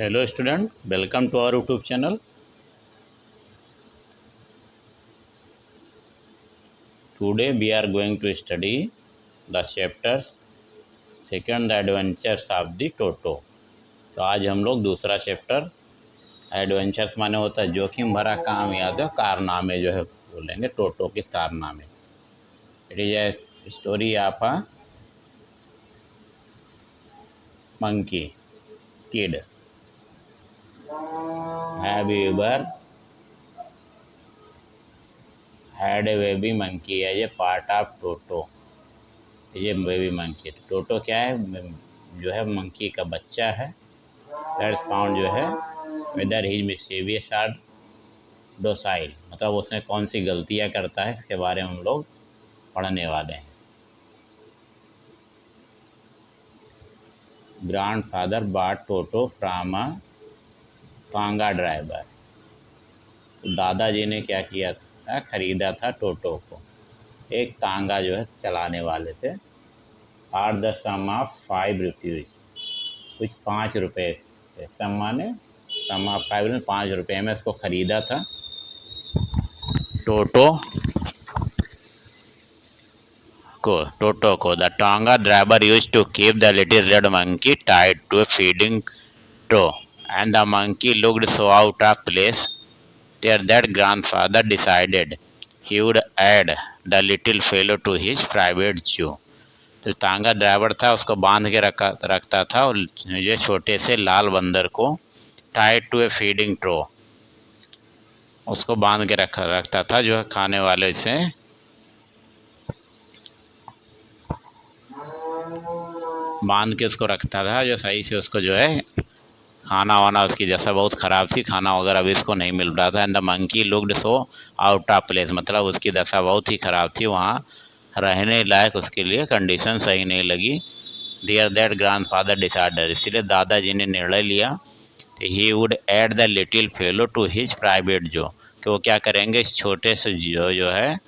Hello student, welcome to our YouTube channel. Today we are going to study the chapters second the adventures of the Toto. तो आज हम लोग दूसरा chapter adventures माने होता है जोखिम भरा काम याद है कारनामे जो है बोलेंगे टोटो के कारनामे. It is a story of a monkey kid. Have you ever had a baby monkey as a part of Toto. ये बेबी मंकी टोटो क्या है जो है मंकी का बच्चा है. दैट्स फाउंड जो है whether he mischievous or docile मतलब उसने कौन सी गलतियां करता है इसके बारे में हम लोग पढ़ने वाले हैं. Grandfather bought Toto from a tanga driver. दादाजी ने क्या किया था, खरीदा था टोटो को एक तांगा जो है चलाने वाले से. For the sum of 5 rupees, कुछ 5 रुपये से. सम माने सम ऑफ 5 रुपये में इसको ख़रीदा था टोटो को. The tanga driver used to keep the little red monkey tied to a feeding trough, and the monkey looked so out of place there that grandfather decided he would add the little fellow to his private zoo. तो तांगा driver था उसको बांध के रखता था और ये छोटे से लाल बंदर को टाइड टू ए फीडिंग ट्रो उसको बांध के रखता था जो है खाने वाले से बांध के उसको रखता था जो सही से उसको जो है खाना वाना उसकी जैसा बहुत ख़राब थी, खाना वगैरह भी इसको नहीं मिल रहा था. And the monkey looked so out of place मतलब उसकी दशा बहुत ही ख़राब थी, वहाँ रहने लायक उसके लिए कंडीशन सही नहीं लगी. डियर दैट ग्रैंडफादर डिसाइडेड, इसलिए दादाजी ने निर्णय लिया he would add the little fellow to his private जो कि वो क्या करेंगे इस छोटे से जो है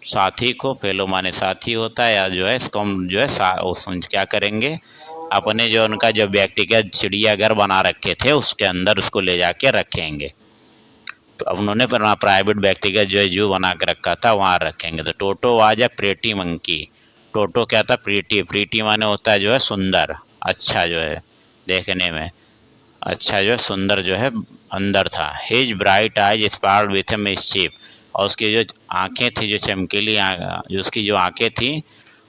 साथी को, फेलो माने साथी होता है या जो है इसको हम जो है क्या करेंगे अपने जो उनका जो व्यक्तिगत चिड़ियाघर बना रखे थे उसके अंदर उसको ले जाके रखेंगे. तो अब उन्होंने अपना प्राइवेट व्यक्तिगत जो है जू बना के रखा था वहाँ रखेंगे. तो Toto was a pretty monkey. Toto क्या था, प्रीटी. प्रीटी माने होता है जो है सुंदर, अच्छा जो है देखने में अच्छा जो है सुंदर जो है अंदर था. His bright eyes sparked with A mischief, और उसकी जो आंखें थी जो चमकीली जो उसकी जो आंखें थी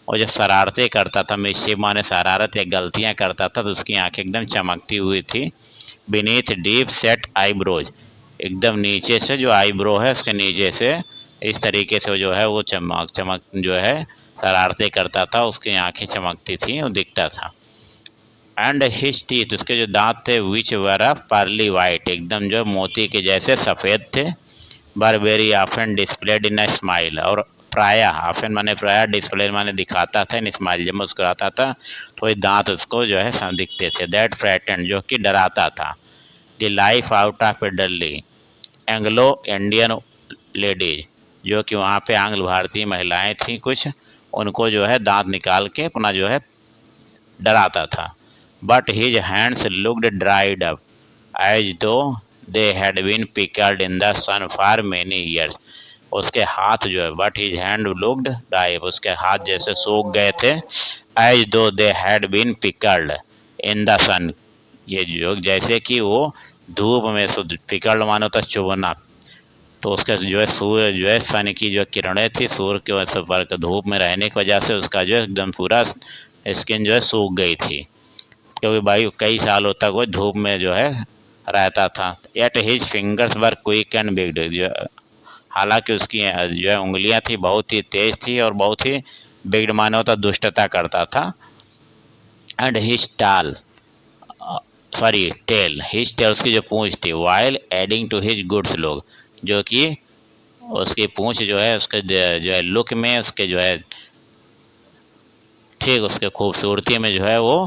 और जो शरारतें करता था, मिस्चीफ माने शरारत या गलतियां करता था तो उसकी आंखें एकदम चमकती हुई थी. बीनीथ डीप सेट आईब्रोज, एकदम नीचे से जो आईब्रो है उसके नीचे से इस तरीके से जो है वो चमक जो है शरारतें करता था, उसकी आंखें चमकती थी और दिखता था. एंड हिज टीथ, उसके जो दांत थे विच वर पर्ली वाइट, एकदम जो मोती के जैसे सफ़ेद थे. बर very often displayed in a smile, और प्रायः ऑफन माने प्रायः, डिस्प्ले माने दिखाता था, इन स्माइल जब मुस्कुराता था तो ये दांत उसको जो है दिखते थे. दैट फ्रैटेंड, जो कि डराता था. The life out of a dull Anglo Indian ladies, जो कि वहाँ पे आंग्ल भारतीय महिलाएं थीं कुछ, उनको जो है दांत निकाल के अपना जो है डराता था. But his hands looked dried up, as though they had been pickled in the sun for many years. उसके हाथ जो है but his hand looked dry, उसके हाथ जैसे सूख गए थे. As though they had been pickled in the sun, ये जो जैसे कि वो धूप में पिकल्ड मानो होता चुभना, तो उसके जो है सूर्य जो है सन की जो किरणें थी सूर्य की वजह से धूप में रहने की वजह से उसका जो है एकदम पूरा स्किन जो है सूख गई थी, क्योंकि भाई कई सालों तक वो धूप में जो है रहता था. At his fingers were quick and wicked, जो हालांकि उसकी जो है उंगलियां थी बहुत ही तेज थी और बहुत ही बिग्ड माने होता दुष्टता करता था. And his tall tail, his tail उसकी जो पूंछ थी, while adding to his goods look, जो कि उसकी पूंछ जो है उसके जो है लुक में उसके जो है ठीक उसके खूबसूरती में जो है वो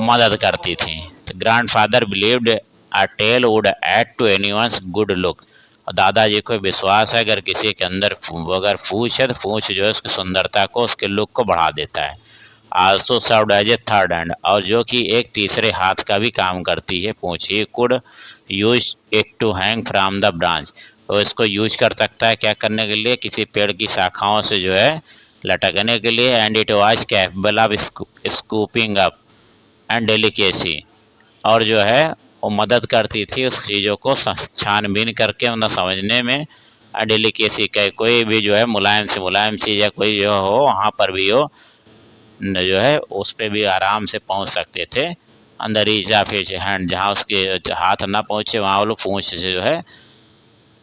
मदद करती थी. Grandfather believed a tail would add to anyone's good look, दादाजी को विश्वास है अगर किसी के अंदर अगर पूछ है तो पूछ जो है उसकी सुंदरता को उसके लुक को बढ़ा देता है. Also served as a third hand, और जो कि एक तीसरे हाथ का भी काम करती है पूंछ। He could use it to hang from the branch, तो इसको यूज कर सकता है क्या करने के लिए, किसी पेड़ की शाखाओं से जो है लटकने के लिए। And it was capable of scooping up and delicacy, और जो है वो मदद करती थी उस चीज़ों को छानबीन करके उन्हें समझने में। डेलिकेसी का कोई भी जो है मुलायम से मुलायम चीज़ या कोई जो हो वहाँ पर भी हो जो है उस पर भी आराम से पहुँच सकते थे। अंदर रीच ऑफ हिज हैंड, जहाँ उसके हाथ ना पहुँचे वहाँ वो लोग पूँछ से जो है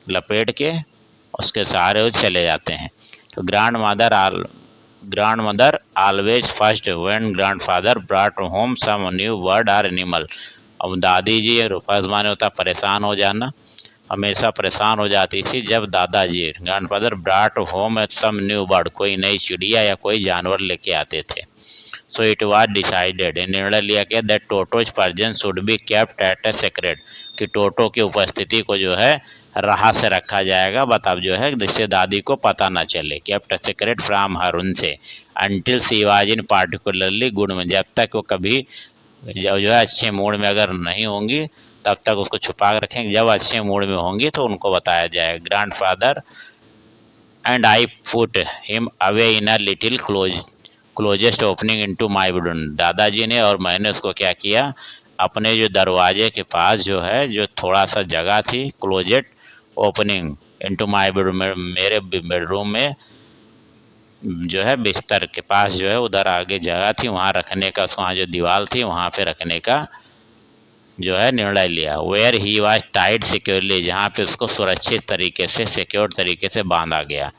लपेट के उसके सहारे वो चले जाते हैं। तो grandmother always first when grandfather brought home some new bird और एनिमल। अब दादी जी फर्स्ट माने होता परेशान हो जाना, हमेशा परेशान हो जाती थी जब दादाजी grandfather brought home some new bird, कोई नई चिड़िया या कोई जानवर लेके आते थे। सो इट वाज डिसाइडेड, निर्णय लिया गया that टोटोज presence should be kept at a secret, कि टोटो की उपस्थिति को जो है राह से रखा जाएगा, बताओ जो है जिससे दादी को पता ना चले। केप्ट सीक्रेट फ्रॉम हर, उनसे, until she was in particularly good में, जब तक वो कभी जो है अच्छे मूड में अगर नहीं होंगी तब तक उसको छुपा के रखेंगे, जब अच्छे मूड में होंगी तो उनको बताया जाएगा। Grandfather and I put him away in a little closest opening into my bedroom, दादाजी ने और मैंने उसको क्या किया, अपने जो दरवाजे के पास जो है जो थोड़ा सा जगह थी closet opening into my bedroom, मेरे बेडरूम में जो है बिस्तर के पास जो है उधर आगे जगह थी वहाँ रखने का, वहाँ जो दीवार थी वहाँ पे रखने का जो है निर्णय लिया। Where he was tied securely, जहाँ पे उसको सुरक्षित तरीके से सिक्योर तरीके से बांधा गया।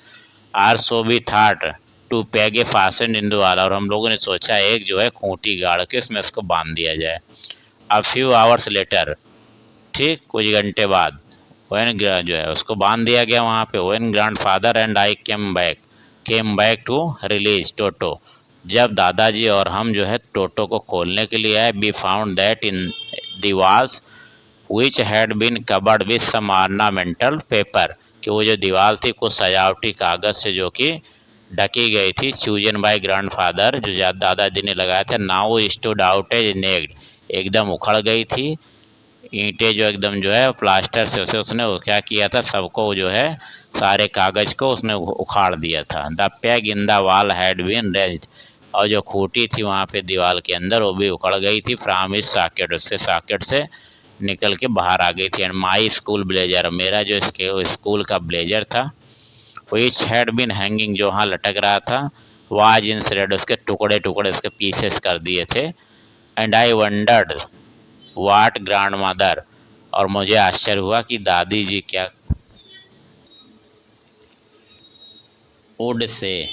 Are so be thought to peg a fasten in wall, और हम लोगों ने सोचा एक जो है खूंटी गाड़ के उसमें उसको बांध दिया जाए। अ फ्यू आवर्स लेटर, ठीक कुछ घंटे बाद, वेन जो है उसको बांध दिया गया वहाँ पे। When grandfather and I came back to release Toto, जब दादाजी और हम जो है टोटो को खोलने के लिए आए, we found that in the walls which had been covered with some ornamental paper, कि वो जो दीवार थी कुछ सजावटी कागज से जो कि ढकी गई थी, चूजन बाय ग्रैंडफादर, जो दादाजी ने लगाया था। Now stood out as naked, एकदम उखड़ गई थी, ईंटें जो एकदम जो है प्लास्टर से उसे उसने क्या किया था, सबको जो है सारे कागज को उसने उखाड़ दिया था। The peg in the wall had been razed, और जो खूंटी थी वहाँ पे दीवार के अंदर वो भी उखड़ गई थी। फ्रॉम इस सॉकेट, उससे सॉकेट से निकल के बाहर आ गई थी। एंड माई स्कूल ब्लेजर, मेरा जो स्कूल का ब्लेजर था, विच हैड बीन हैंगिंग, जो वहाँ लटक रहा था, वाज इन श्रेड, उसके टुकड़े टुकड़े उसके पीसेस कर दिए थे। And I wondered what grandmother, और मुझे आश्चर्य हुआ कि दादी जी क्या would say,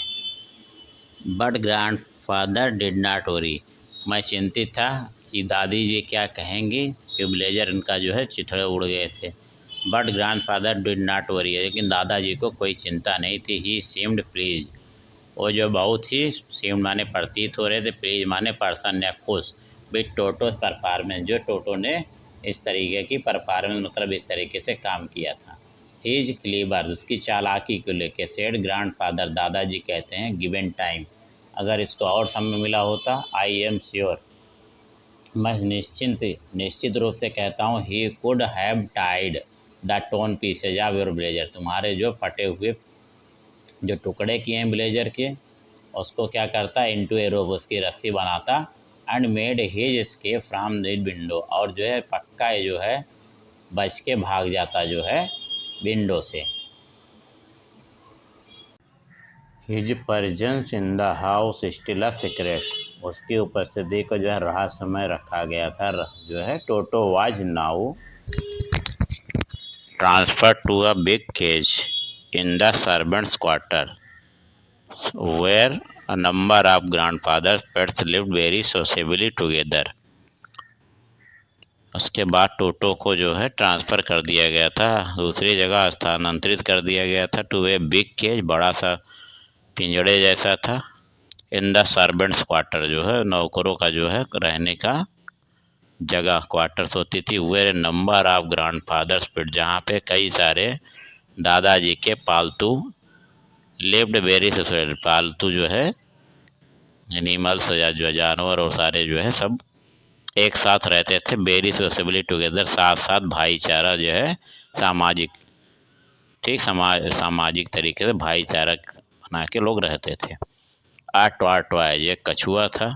but grand father did not worry, मैं चिंतित था कि दादी जी क्या कहेंगी कि ब्लेजर इनका जो है चिथड़े उड़ गए थे। But grand father did not worry, लेकिन दादाजी को कोई चिंता नहीं थी। ही सीम्ड प्लीज, वो जो बहुत ही सीम्ड माने प्रतीत हो रहे थे, प्लीज माने प्रसन्न या खुश, विथ टोटोस परफॉर्मेंस, जो टोटो ने इस तरीके की परफॉर्मेंस मतलब इस तरीके से काम किया था। हीज क्लीवर, उसकी चालाकी को लेके, सेड ग्रैंड फादर, दादाजी कहते हैं, गिवन टाइम, अगर इसको और समय मिला होता, आई एम श्योर, मैं निश्चित रूप से कहता हूँ, he could have tied the tone pieces of your blazer, तुम्हारे जो फटे हुए जो टुकड़े किए हैं ब्लेजर के, उसको क्या करता है, इनटू ए रोप, उसकी रस्सी बनाता। And made his escape from the window, और जो है पक्का जो है बच के भाग जाता जो है विंडो से। His presence in the house still a secret, उसकी उपस्थिति को जो है रहस्यमय रखा गया था। जो है Toto was now transfer to a big cage in the servants quarter, where a number of grandfather's pets lived very sociably together। उसके बाद टोटो को जो है ट्रांसफ़र कर दिया गया था, दूसरी जगह स्थानांतरित कर दिया गया था। टू ए बिग केज, बड़ा सा पिंजड़े जैसा था। इन द सर्वेंट्स क्वार्टर, जो है नौकरों का जो है रहने का जगह क्वार्टर्स होती थी। वेयर नंबर ऑफ ग्रैंडफादर्स पेट, जहाँ पे कई सारे दादाजी के पालतू लिव्ड वेरी सोशल, पालतू जो है एनिमल्स या जो जानवर और सारे जो है सब एक साथ रहते थे, वेरी सोशेबली टुगेदर, साथ साथ भाईचारा जो है सामाजिक, ठीक, सामाजिक तरीके से भाईचारा बना के लोग रहते थे। टॉर्टोइज एक कछुआ था।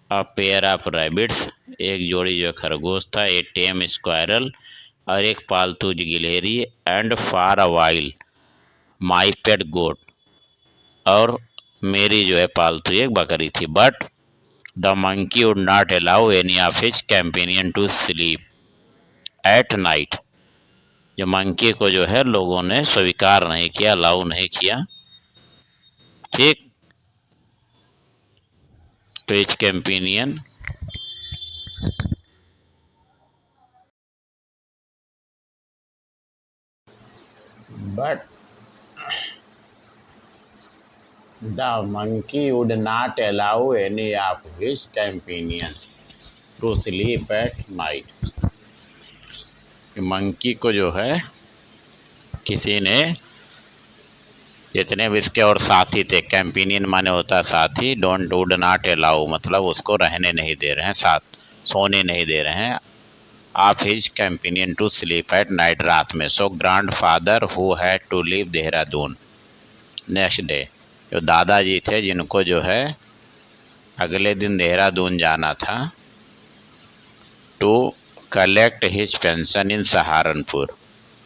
अ पेयर ऑफ रैबिट्स एक जोड़ी जो खरगोश था। ए टेम स्क्वायरल और एक पालतू गिलहरी। And for a while my pet goat और मेरी जो है पालतू एक बकरी थी। But the monkey would not allow any of his companion to sleep at night. जो मंकी को जो है लोगों ने स्वीकार नहीं किया, अलाउ नहीं किया, ठीक, to his companion. But the monkey would not allow any of his companions to sleep at night। Monkey को जो है किसी ने, जितने भी इसके और साथी थे, कैंपेनियन माने होता है साथी, डोंट वुड नॉट अलाउ मतलब उसको रहने नहीं दे रहे हैं, साथ सोने नहीं दे रहे हैं, of his companion to sleep at night, रात में। So grandfather who had to leave Dehradun next day, जो दादाजी थे जिनको जो है अगले दिन देहरादून जाना था, टू कलेक्ट हिज पेंशन इन सहारनपुर,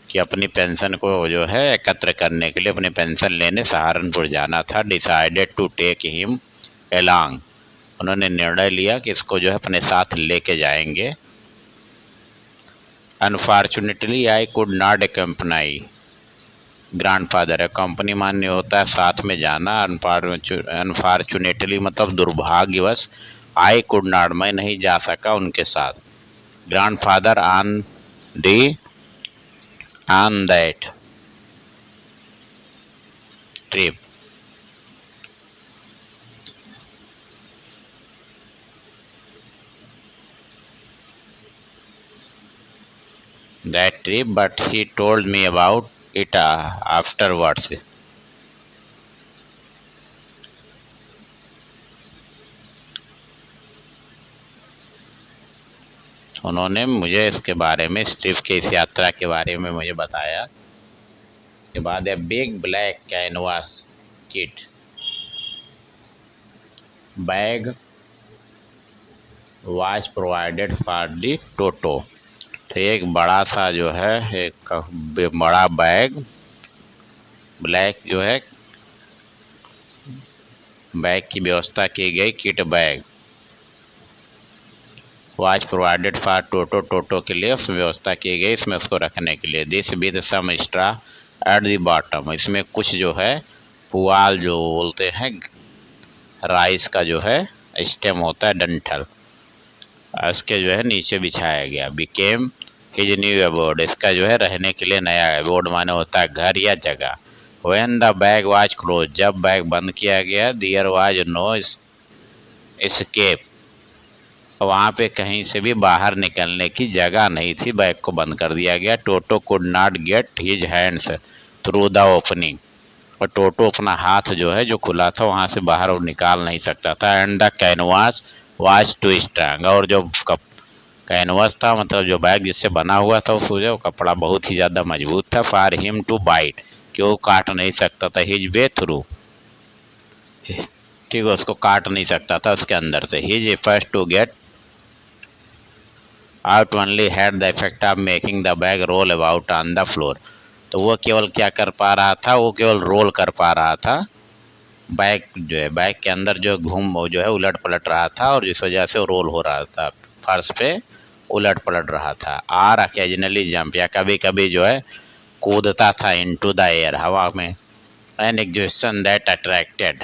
कि अपनी पेंशन को जो है एकत्र करने के लिए अपनी पेंशन लेने सहारनपुर जाना था। Decided to take him along, उन्होंने निर्णय लिया कि इसको जो है अपने साथ लेके जाएंगे। Unfortunately I could not accompany grandfather, company मान्य होता है साथ में जाना, अनफॉर्चुनेटली मतलब दुर्भाग्यवश, आई कुड नॉट मैं नहीं जा सका उनके साथ, grandfather on that trip. that trip, but he told me about it afterwards। उन्होंने मुझे इसके बारे में, इस ट्रिप के, इस यात्रा के बारे में मुझे बताया। इसके बाद है big black canvas kit bag was provided for the Toto. तो एक बड़ा सा जो है एक बड़ा बैग, ब्लैक जो है बैग की व्यवस्था की गई, kit bag was provided for Toto, Toto के लिए उसमें व्यवस्था की गई, इसमें उसको रखने के लिए। This with some straw at the bottom, इसमें कुछ जो है पुआल जो बोलते हैं राइस का जो है स्टेम होता है, डंठल, इसके जो है नीचे बिछाया गया। बिकेम हिज न्यू अबोर्ड, इसका जो है रहने के लिए नया अबोर्ड माने होता है घर या जगह। When the bag was close, जब बैग बंद किया गया, देयर वाज नो एस्केप, वहाँ पे कहीं से भी बाहर निकलने की जगह नहीं थी, बैग को बंद कर दिया गया। Toto could not get his hands through the opening, और टोटो अपना हाथ जो है जो खुला था वहाँ से बाहर और निकाल नहीं सकता था। And the canvas was too strong, और जो कैनवास था मतलब जो बैग जिससे बना हुआ था उस जो कपड़ा बहुत ही ज़्यादा मजबूत था। फॉर हिम टू बाइट, कि वो काट नहीं सकता था, हिज वे थ्रू, ठीक है, उसको काट नहीं सकता था उसके अंदर से। His efforts to get out only had the effect of making the bag roll about on the floor, तो वो केवल क्या कर पा रहा था, वो केवल रोल कर पा रहा था, बैग जो है बैग के अंदर जो वो जो है उलट पलट रहा था, और जिस वजह से वो रोल हो रहा था, फर्श पे उलट पलट रहा था। आर अकेजनली जंप, या कभी कभी जो है कूदता था इनटू द एयर, हवा में। An exhibition that attracted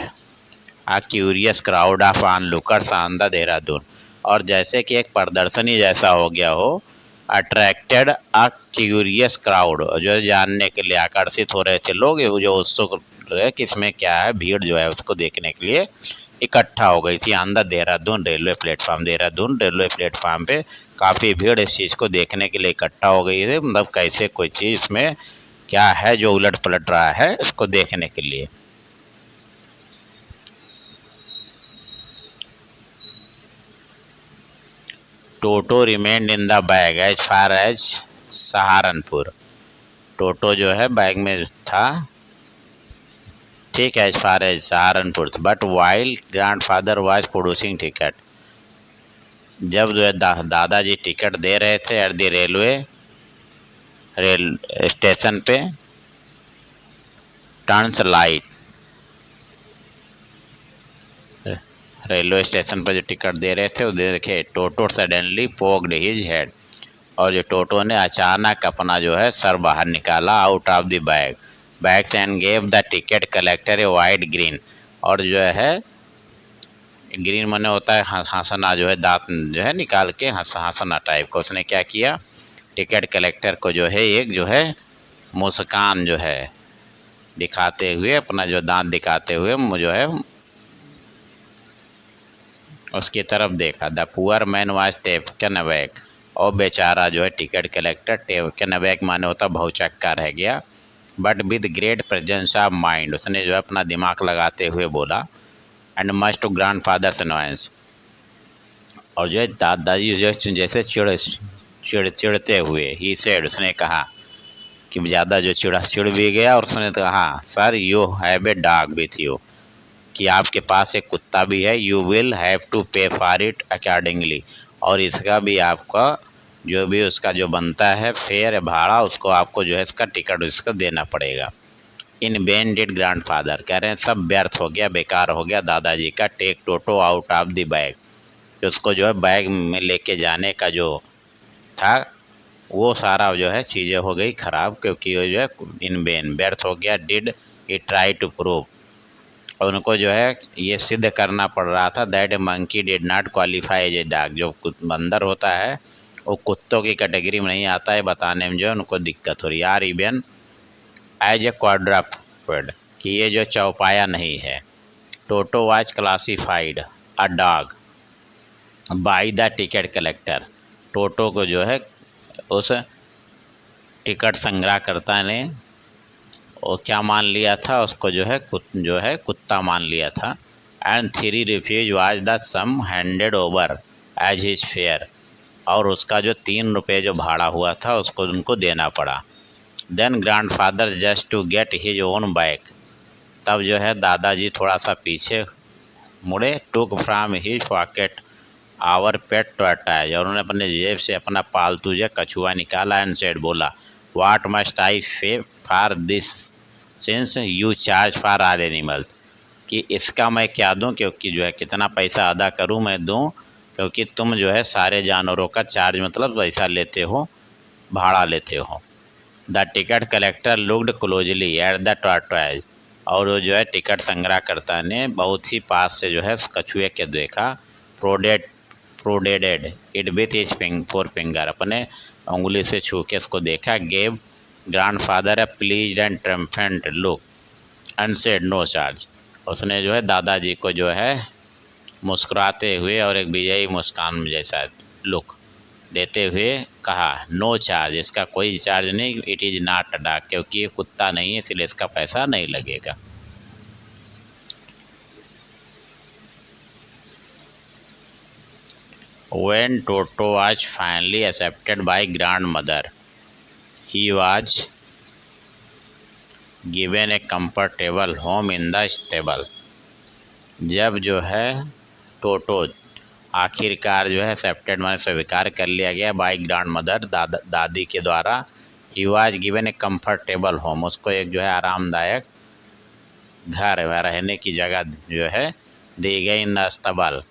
a curious crowd of onlookers on the Dehradun, और जैसे कि एक प्रदर्शनी जैसा हो गया हो, अट्रैक्टेड अ क्यूरियस क्राउड, जो जानने के लिए आकर्षित हो रहे थे लोग, जो उत्सुक रहे कि इसमें क्या है, भीड़ जो है उसको देखने के लिए इकट्ठा हो गई थी। On the Dehradun railway platform, Dehradun railway platform पे काफ़ी भीड़ इस चीज़ को देखने के लिए इकट्ठा हो गई थी, मतलब कैसे कोई चीज़ इसमें क्या है जो उलट पलट रहा है इसको देखने के लिए। Toto remained in the bag as far as Saharanpur. Toto जो है बैग में था, ठीक है, as far as Saharanpur, but while grandfather was producing ticket. जब जो है दादाजी टिकट दे रहे थे एट द रेल स्टेशन पे, टर्न्स लाइट, रेलवे स्टेशन पर जो टिकट दे रहे थे वो देखे, Toto suddenly poked his head, और जो टोटो ने अचानक अपना जो है सर बाहर निकाला out of the bag and gave the ticket collector a wide green, और जो है ग्रीन मने होता है हंसना, जो है दांत जो है निकाल के हंसना टाइप का। उसने क्या किया, टिकट कलेक्टर को जो है एक जो है मुस्कान जो है दिखाते हुए, अपना जो दांत दिखाते हुए जो है उसकी तरफ देखा। The poor man was taken aback, और बेचारा जो है टिकट कलेक्टर टेकन अबैक माने होता भौचक्का रह गया, but with great presence of mind, उसने जो है अपना दिमाग लगाते हुए बोला, and much to grandfather's annoyance, और जो है दादाजी जो जैसे चिड़ते हुए, ही सेड, उसने कहा कि ज़्यादा जो चिड़ भी गया, और उसने कहा, sir you have a dog with you, कि आपके पास एक कुत्ता भी है, यू विल हैव टू पे फॉर इट अकॉर्डिंगली, और इसका भी आपका जो भी उसका जो बनता है फेयर भाड़ा, उसको आपको जो है इसका टिकट इसका देना पड़ेगा। इन वेन डिड ग्रैंडफादर, कह रहे हैं सब व्यर्थ हो गया, बेकार हो गया दादाजी का, take Toto out of the bag, उसको जो है बैग में लेके जाने का जो था वो सारा जो है चीज़ें हो गई खराब, क्योंकि वो जो है इन वेन व्यर्थ हो गया। Did he try to prove, और उनको जो है ये सिद्ध करना पड़ रहा था, that a monkey did not qualify as a dog, जो बंदर होता है वो कुत्तों की कैटेगरी में नहीं आता है, बताने में जो है उनको दिक्कत हो रही है। Or even as a quadruped, कि ये जो चौपाया नहीं है। Toto was classified a dog by the ticket collector, Toto को जो है उस टिकट संग्रहकर्ता ने वो क्या मान लिया था, उसको जो है कुत्ता मान लिया था। And three rupees was the sum handed over as his fare, और उसका जो 3 रुपये जो भाड़ा हुआ था उसको उनको देना पड़ा। Then grandfather just to get his own back, तब जो है दादाजी थोड़ा सा पीछे मुड़े, took from his pocket our pet tortoise, और उन्होंने अपने जेब से अपना पालतू जो कछुआ निकाला, एंड सेड, बोला, व्हाट मस्ट आई पे for this since you charge for all animal, कि इसका मैं क्या दूं, क्योंकि जो है कितना पैसा अदा करूं मैं दूं, क्योंकि तुम जो है सारे जानवरों का चार्ज मतलब पैसा लेते हो, भाड़ा लेते हो। The ticket collector looked closely at the tortoise, और वो जो है टिकट संग्रहकर्ता ने बहुत ही पास से जो है कछुए के देखा। Prodded it with his forefinger, अपने उंगली से छू के उसको देखा। Gave grandfather a pleased and triumphant look and said no charge, उसने जो है दादाजी को जो है मुस्कुराते हुए और एक विजयी मुस्कान जैसा लुक देते हुए कहा, नो चार्ज, इसका कोई चार्ज नहीं, it is not a dog, क्योंकि ये कुत्ता नहीं है इसलिए इसका पैसा नहीं लगेगा। When Toto was finally accepted by grandmother, he was given a comfortable home in the stable, जब जो है टोटो आखिरकार जो है एक्सेप्टेड माने स्वीकार कर लिया गया बाय ग्रैंड मदर, दादी के द्वारा, he was given A comfortable home, उसको एक जो है आरामदायक घर रहने की जगह जो है दी गई इन अस्तबल,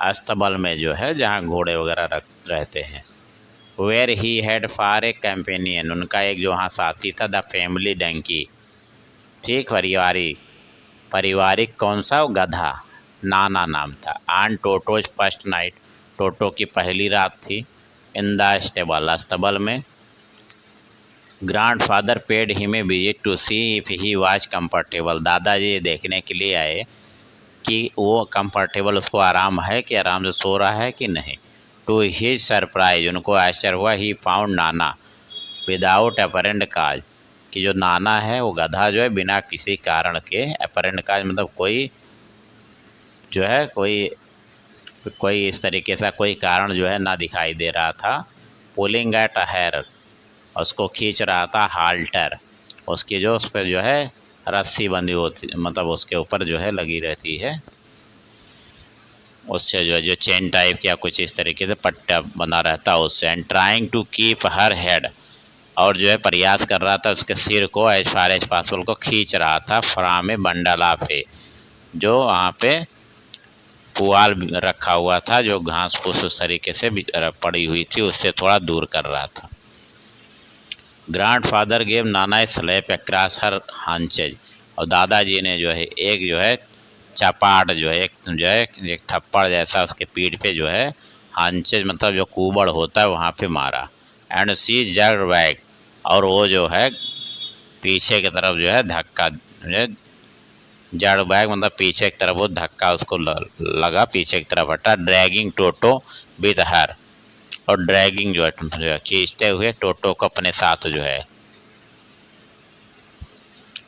अस्तबल में जो है जहाँ घोड़े वगैरह रहते हैं। Where he had for a companion, उनका एक जो वहाँ साथी था, द फैमिली डंकी, ठीक, पारिवारिक कौन सा, गधा, नाना नाम था। On Toto's first night, Toto की पहली रात थी, इन द स्टेबल, अस्तबल में। Grandfather paid him a visit to see if he was comfortable, दादाजी देखने के लिए आए कि वो कंफर्टेबल, उसको आराम है कि आराम से सो रहा है कि नहीं। टू हिज सरप्राइज, उनको आश्चर्य हुआ, he found Nana without apparent काज, कि जो नाना है वो गधा जो है बिना किसी कारण के, अपरेंट काज मतलब कोई जो है कोई कोई इस तरीके से कोई कारण जो है ना दिखाई दे रहा था। पुलिंग एट हेयर, उसको खींच रहा था हाल्टर, उसकी जो उस पर जो है रस्सी बंधी होती, मतलब उसके ऊपर जो है लगी रहती है, उससे जो चेन टाइप या कुछ इस तरीके से पट्टा बना रहता है उससे। And trying to keep her head, और जो है प्रयास कर रहा था उसके सिर को एज फार एज पॉसिबल को खींच रहा था फ्राम ए बंडला पे, जो वहाँ पे पुआल रखा हुआ था, जो घास फूस उस तरीके से पड़ी हुई थी उससे थोड़ा दूर कर रहा था। ग्रैंडफादर गेव नाना स्लैप अक्रॉस हर हांचेज, और दादाजी ने जो है एक जो है चपाट जो है एक थप्पड़ जैसा उसके पीठ पे जो है हांचेज मतलब जो कुबड़ होता है वहाँ पे मारा। एंड सी जग बैक, और वो जो है पीछे की तरफ जो है धक्का, जड़ बैग मतलब पीछे की तरफ वो धक्का उसको लगा, पीछे की तरफ हटा। ड्रैगिंग टोटो विद हर, और ड्रैगिंग जो है खींचते हुए टोटो को अपने साथ जो है।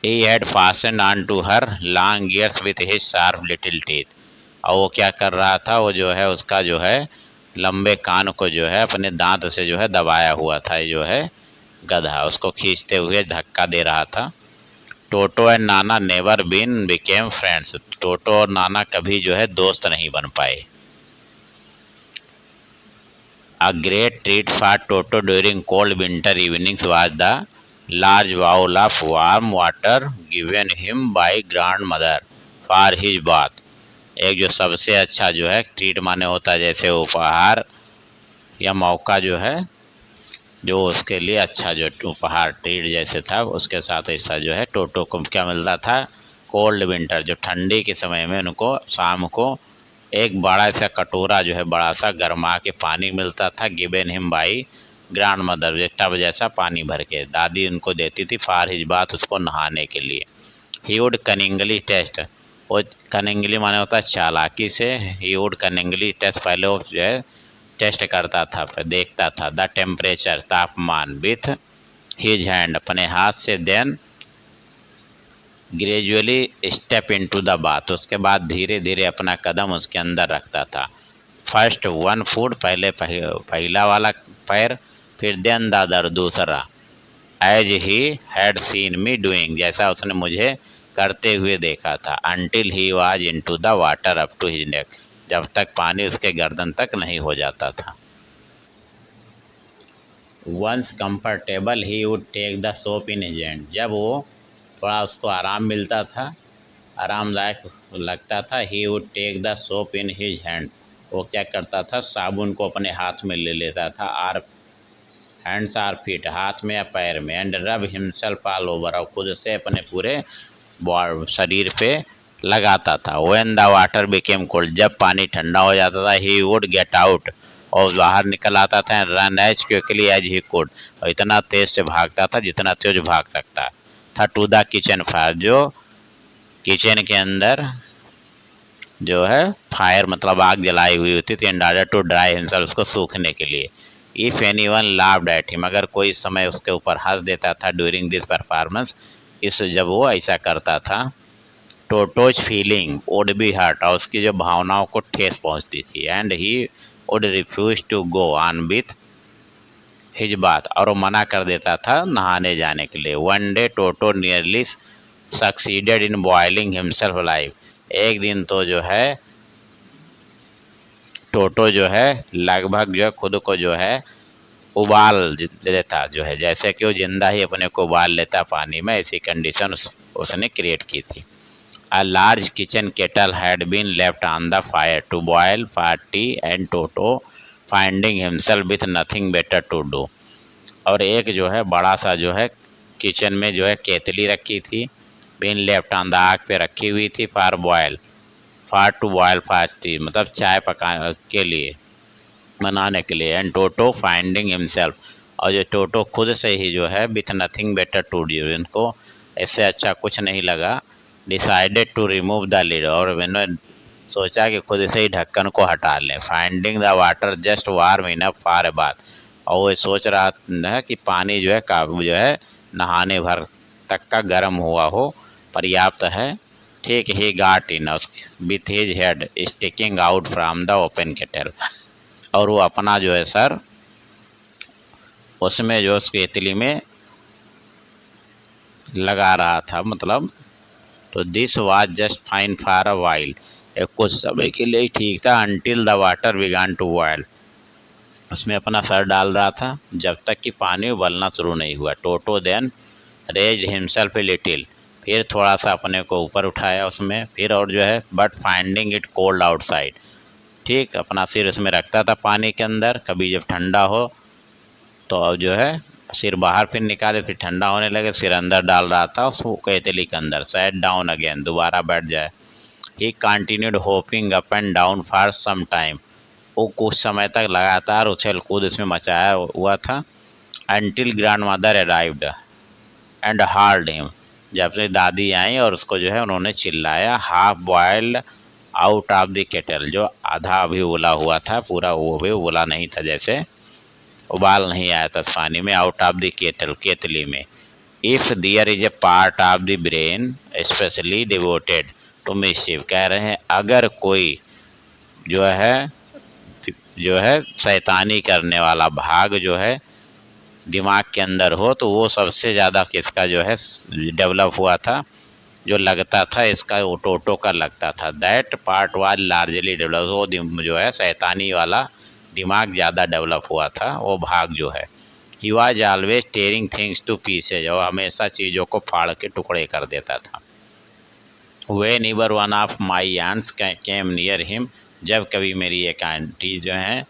He had fastened onto her long ears with his sharp little teeth, और वो क्या कर रहा था, वो जो है उसका जो है लंबे कान को जो है अपने दांत से जो है दबाया हुआ था, जो है गधा उसको खींचते हुए धक्का दे रहा था। टोटो and Nana never been became friends, टोटो और नाना कभी जो है दोस्त नहीं बन पाए। A great treat for Toto during cold winter evenings was the large bowl of warm water given him by grandmother for his bath। एक जो सबसे अच्छा जो है ट्रीट माने होता है, जैसे उपहार या मौका जो है, जो उसके लिए अच्छा जो उपहार ट्रीट जैसे था, उसके साथ ऐसा जो है टोटो को क्या मिलता था, कोल्ड विंटर जो ठंडी के समय में उनको शाम को एक बड़ा सा कटोरा जो है बड़ा सा गर्मा के पानी मिलता था, given him by grand mother, tub जैसा पानी भर के दादी उनको देती थी फार हिज बात, उसको नहाने के लिए। ही वुड कनिंगली टेस्ट, वो कनिंगली माने होता है चालाकी से, ही वुड कनिंगली टेस्ट, पहले वो जो है टेस्ट करता था, फिर देखता था द टेम्परेचर तापमान विथ हिज हैंड अपने हाथ से, then gradually step into the bath, उसके बाद धीरे धीरे अपना कदम उसके अंदर रखता था। फर्स्ट वन फुट, पहले पहला वाला पैर, फिर देन द अदर दूसरा, as he had seen me doing, जैसा उसने मुझे करते हुए देखा था। Until he was into the water up to his neck, जब तक पानी उसके गर्दन तक नहीं हो जाता था। Once comfortable he would take the soap in his hand, जब वो थोड़ा उसको आराम मिलता था, आरामदायक लगता था, he would take the soap in his hand, वो क्या करता था साबुन को अपने हाथ में ले लेता था, आर हैंड्स आर फीट, हाथ में या पैर में, एंड रब हिमसेल्फ ऑल ओवर, और खुद से अपने पूरे शरीर पे लगाता था। When the water became cold, जब पानी ठंडा हो जाता था, ही वुड गेट आउट, और बाहर निकल आता था, run as quickly as he could, और इतना तेज से भागता था जितना तेज भाग सकता था, टू द किचन फायर, जो किचन के अंदर जो है फायर मतलब आग जलाई हुई होती थी, in order to dry himself, उसको सूखने के लिए। If anyone laughed at him, अगर कोई समय उसके ऊपर हंस देता था ड्यूरिंग दिस परफॉर्मेंस, इस जब वो ऐसा करता था, Toto's feeling would be hurt, और उसकी जो भावनाओं को ठेस पहुंचती थी, and he would refuse to go on with his bath, और वो मना कर देता था नहाने जाने के लिए। One day toto nearly succeeded in boiling himself live, एक दिन तो जो है टोटो जो है लगभग जो है खुद को जो है उबाल लेता, जो है जैसे कि वो जिंदा ही अपने को उबाल लेता पानी में, ऐसी कंडीशन उसने क्रिएट की थी। A large kitchen kettle had been left on the fire to boil for tea, and Toto, finding himself with nothing better to do, और एक जो है बड़ा सा जो है किचन में जो है केतली रखी थी, बीन लेफ्ट ऑन द, आग पे रखी हुई थी, for boil, for to boil fast tea मतलब चाय पका के लिए, बनाने के लिए। एंड टोटो फाइंडिंग हिमसेल्फ, और जो टोटो खुद से ही जो है with nothing better to do, इनको इससे अच्छा कुछ नहीं लगा, decided to remove the lid, और मैंने सोचा कि खुद से ही ढक्कन को हटा लें। Finding the water just warm enough for a bath, और वो सोच रहा है कि पानी जो है नहाने भर तक का गर्म हुआ हो, पर्याप्त है ठीक, he got in with his head sticking out from the open kettle, और वो अपना जो है सर उसमें जो उस केतली में लगा रहा था, मतलब। तो this was just fine for a while, कुछ समय के लिए ठीक था, until the water began to boil, उसमें अपना सर डाल रहा था जब तक कि पानी उबलना शुरू नहीं हुआ। Toto then raised himself a little, फिर थोड़ा सा अपने को ऊपर उठाया उसमें, फिर और जो है but finding it cold outside, ठीक, अपना सिर उसमें रखता था पानी के अंदर, कभी जब ठंडा हो तो अब जो है सिर बाहर फिर निकाले, फिर ठंडा होने लगे, सिर अंदर डाल रहा था उस केतली के अंदर, सेट डाउन अगेन, दोबारा बैठ जाए। He continued hopping up and down for some time, वो कुछ समय तक लगातार उछल कूद इसमें मचाया हुआ था। Until grand mother arrived and hard him, जब से दादी आई और उसको जो है उन्होंने चिल्लाया, half boiled out of the kettle, जो आधा अभी उबला हुआ था, पूरा वो भी उबला नहीं था, जैसे उबाल नहीं आया था पानी में, आउट ऑफ द केटल, केतली में। If there is a part of the brain specially devoted to mischief, कह रहे हैं अगर कोई जो है शैतानी करने वाला भाग जो है दिमाग के अंदर हो, तो वो सबसे ज़्यादा किसका जो है डेवलप हुआ था, जो लगता था इसका, वो टोटो का लगता था। That part was largely develop, वो जो है शैतानी वाला दिमाग ज़्यादा डेवलप हुआ था, वो भाग जो है। He was always tearing things to pieces, और हमेशा चीज़ों को फाड़ के टुकड़े कर देता था। वे neighbour one of my aunts came near him, जब कभी मेरी एक आंटी जो है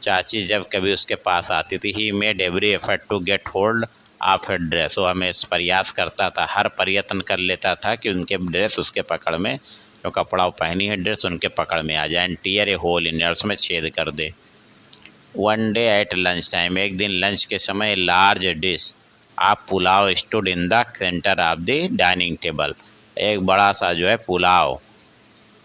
चाची जब कभी उसके पास आती थी, he made every effort to get hold of her dress, वो हमें प्रयास करता था, हर प्रयत्न कर लेता था कि उनके ड्रेस उसके पकड़ में, जो कपड़ा वो पहनी है ड्रेस उनके पकड़ में आ जाए, and tear a hole in, उसमें छेद कर दे। One day at lunch time, एक दिन लंच के समय, large dish of pulao stood in the centre of the dining table, एक बड़ा सा जो है पुलाव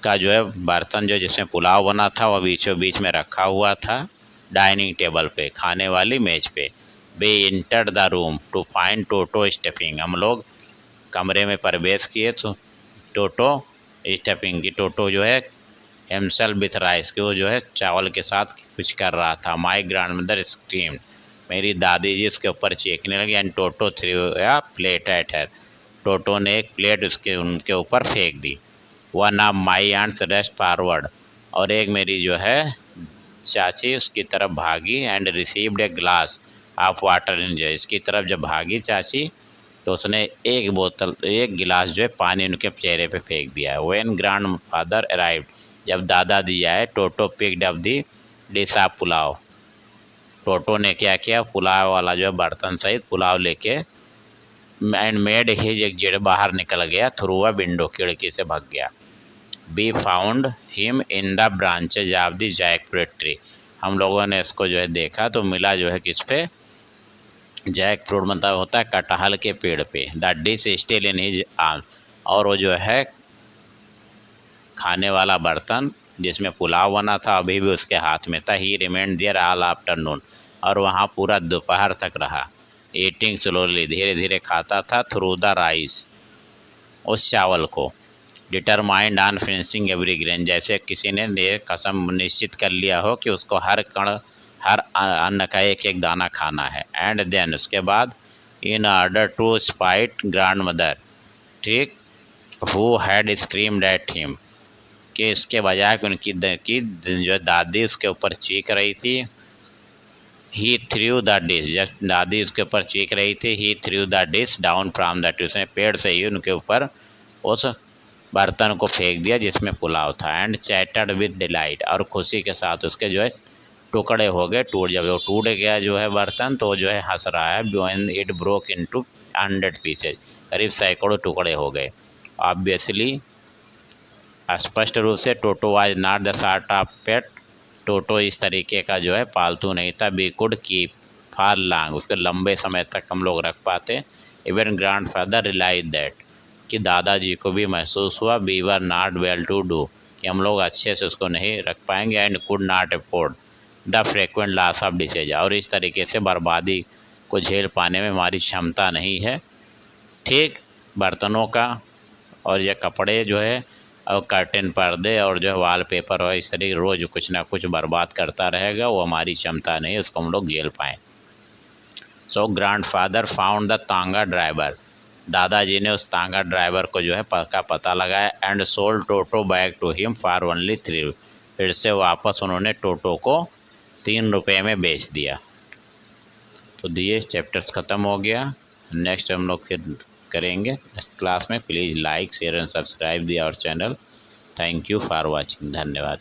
का जो है बर्तन जो जिसमें पुलाव बना था वह बीचों बीच में रखा हुआ था डाइनिंग टेबल पे, खाने वाली मेज पे। They enter the room to find Toto stuffing, हम लोग कमरे में प्रवेश किए तो टोटो स्टफिंग की, टोटो जो है हिमसेल्फ विथ राइस, के वो जो है चावल के साथ कुछ कर रहा था। माई ग्रैंड मदर स्क्रीम्ड, मेरी दादी जी उसके ऊपर चीखने लगी, and Toto threw a plate at her, Toto ने एक प्लेट उसके उनके ऊपर फेंक दी। One of my aunts rushed forward, और एक मेरी जो है चाची उसकी तरफ भागी, and received a glass of water in, जो इसकी तरफ जब भागी चाची तो उसने एक बोतल, एक गिलास जो है पानी उनके चेहरे पे फेंक दिया। व्हेन ग्रैंड फादर अराइव्ड, जब दादाजी आए, Toto picked up the dish of pulao, Toto ने क्या किया, पुलाव वाला जो है बर्तन सहित पुलाव लेके, एंड मेड हिज एग्जिट, बाहर निकल गया, थ्रू अ विंडो, खिड़की से भाग गया। Be found him in the branches of the jackfruit tree, हम लोगों ने इसको जो है देखा तो मिला जो है किस पे, जैक फ्रूट मतलब होता है कटहल के पेड़ पे। The dish still in his arm, और वो जो है खाने वाला बर्तन जिसमें पुलाव बना था अभी भी उसके हाथ में था। He remained there all afternoon, और वहाँ पूरा दोपहर तक रहा। ईटिंग स्लोली, धीरे धीरे खाता था, थ्रू द राइस, उस चावल को। Determined on finishing every grain, जैसे किसी ने कसम निश्चित कर लिया हो कि उसको हर कण, हर अन्न का एक एक दाना खाना है। एंड देन, उसके बाद, in order to spite grandmother, ठीक, who had screamed at him, कि इसके बजाय कि उनकी की जो दादी उसके ऊपर चीख रही थी, ही थ्रू द डिश, जब दादी उसके ऊपर चीख रही थी, he threw the dish down from the tree, उसने पेड़ से ही उनके ऊपर उस बर्तन को फेंक दिया जिसमें पुलाव था। एंड चैटर्ड विद डिलाइट, और खुशी के साथ उसके जो है टुकड़े हो गए, टूट, जब वो टूट गया जो है बर्तन तो जो है हंस रहा है। When it broke into 100 pieces, करीब सैकड़ों टुकड़े हो गए। ऑब्वियसली, स्पष्ट रूप से, Toto was not the sort of pet, Toto इस तरीके का जो है पालतू नहीं था। We could keep for long, उसके लंबे समय तक हम लोग रख पाते। Even grandfather realise that, कि दादाजी को भी महसूस हुआ, we were not well to do, कि हम लोग अच्छे से उसको नहीं रख पाएंगे। And could not afford the frequent loss of dishes, और इस तरीके से बर्बादी को झेल पाने में हमारी क्षमता नहीं है, ठीक, बर्तनों का और ये कपड़े जो है और कर्टेन पर्दे और जो है वॉलपेपर और इस तरीके रोज़ कुछ ना कुछ बर्बाद करता रहेगा, वो हमारी क्षमता नहीं है उसको हम लोग झेल पाएँ। सो ग्रैंडफादर फाउंड द तांगा ड्राइवर, दादाजी ने उस तांगा ड्राइवर को जो है का पता लगाया and sold Toto back to him for only 3। फिर से वापस उन्होंने टोटो को 3 रुपये में बेच दिया। तो ये चैप्टर्स ख़त्म हो गया। नेक्स्ट हम लोग फिर करेंगे नेक्स्ट क्लास में। Please like share and subscribe the our channel. Thank you for watching. धन्यवाद।